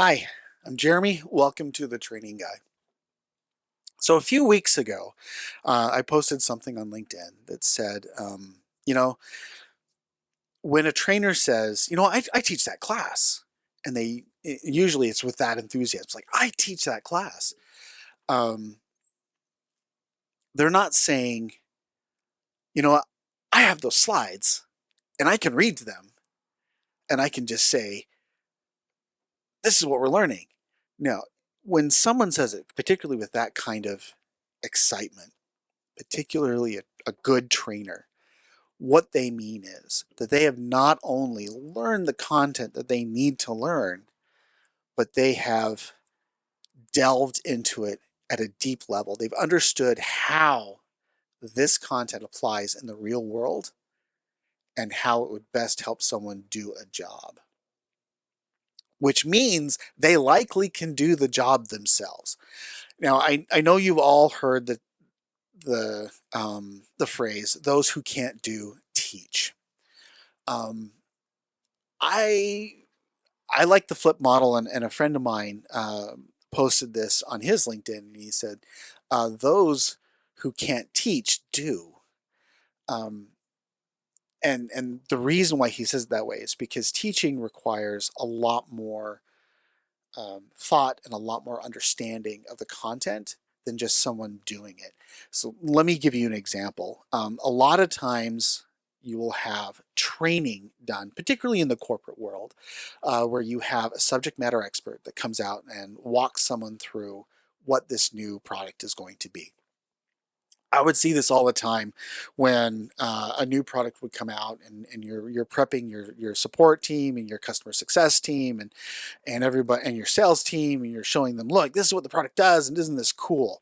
Hi, I'm Jeremy. Welcome to the Training Guy. So a few weeks ago, I posted something on LinkedIn that said, you know, when a trainer says, I teach that class, and usually it's with that enthusiasm. It's like, I teach that class. Um, they're not saying, you know, I have those slides and I can read them and I can just say, this is what we're learning. No, when someone says it, particularly with that kind of excitement, particularly a good trainer, what they mean is that they have not only learned the content that they need to learn, but they have delved into it at a deep level. They've understood how this content applies in the real world and how it would best help someone do a job, which means they likely can do the job themselves. Now, I know you've all heard the phrase, those who can't do, teach. Um, I I like the flip model, and a friend of mine posted this on his LinkedIn, and he said, "Those who can't teach do." Um, and the reason why he says it that way is because teaching requires a lot more thought and a lot more understanding of the content than just someone doing it. So let me give you an example. A lot of times you will have training done, particularly in the corporate world, where you have a subject matter expert that comes out and walks someone through what this new product is going to be. I would see this all the time when a new product would come out, and you're prepping your support team and your customer success team and everybody and your sales team, and you're showing them, look, this is what the product does, and isn't this cool?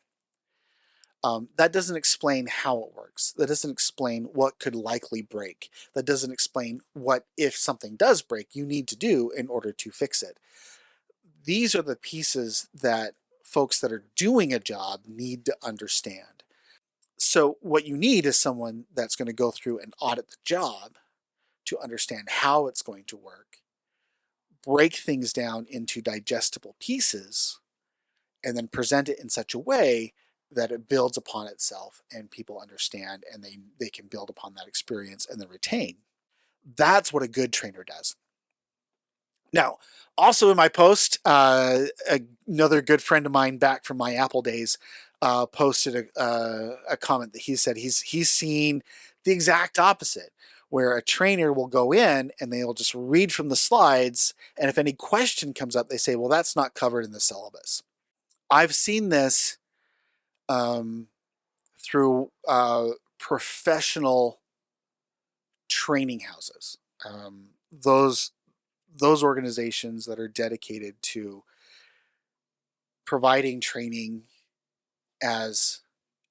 That doesn't explain how it works. That doesn't explain what could likely break. That doesn't explain what, if something does break, you need to do in order to fix it. These are the pieces that folks that are doing a job need to understand. So what you need is someone that's going to go through and audit the job to understand how it's going to work, break things down into digestible pieces, and then present it in such a way that it builds upon itself and people understand, and they can build upon that experience and then retain. That's what a good trainer does. Now, also in my post, another good friend of mine back from my Apple days posted a comment that he said he's seen the exact opposite, where a trainer will go in and they'll just read from the slides, and if any question comes up, they say, "Well, that's not covered in the syllabus." I've seen this um, through professional training houses. Those organizations that are dedicated to providing training as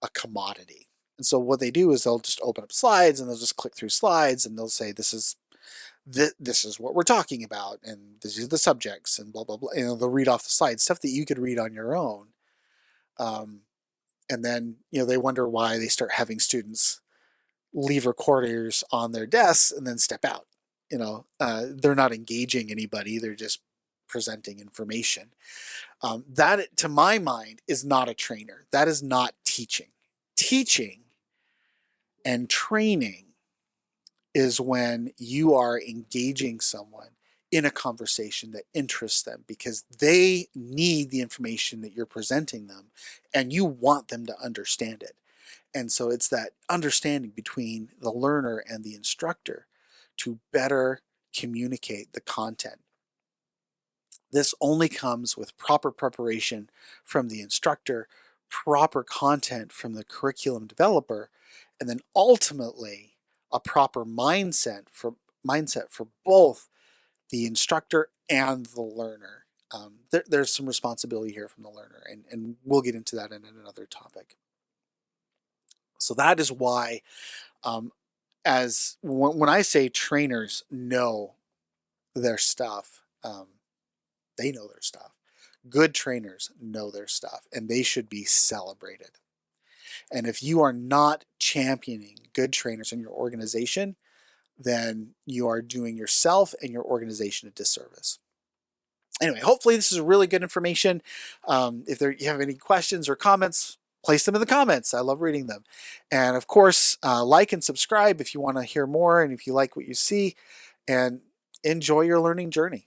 a commodity. And so what they do is they'll just open up slides and they'll just click through slides, and they'll say, this is what we're talking about, and these are the subjects, and blah blah blah. They'll read off the slides, stuff that you could read on your own. Um, and then they wonder why they start having students leave recorders on their desks and then step out. They're not engaging anybody, they're just presenting information. That, to my mind, is not a trainer. That is not teaching. Teaching and training is when you are engaging someone in a conversation that interests them because they need the information that you're presenting them and you want them to understand it. And so it's that understanding between the learner and the instructor to better communicate the content. This only comes with proper preparation from the instructor, proper content from the curriculum developer, and then ultimately a proper mindset for both the instructor and the learner. There's some responsibility here from the learner, and we'll get into that in another topic. So that is why, um, when I say trainers know their stuff, they know their stuff. Good trainers know their stuff, and they should be celebrated. And if you are not championing good trainers in your organization, then you are doing yourself and your organization a disservice. Anyway, hopefully this is really good information. If you have any questions or comments, place them in the comments. I love reading them. And of course, like and subscribe if you want to hear more and if you like what you see, and enjoy your learning journey.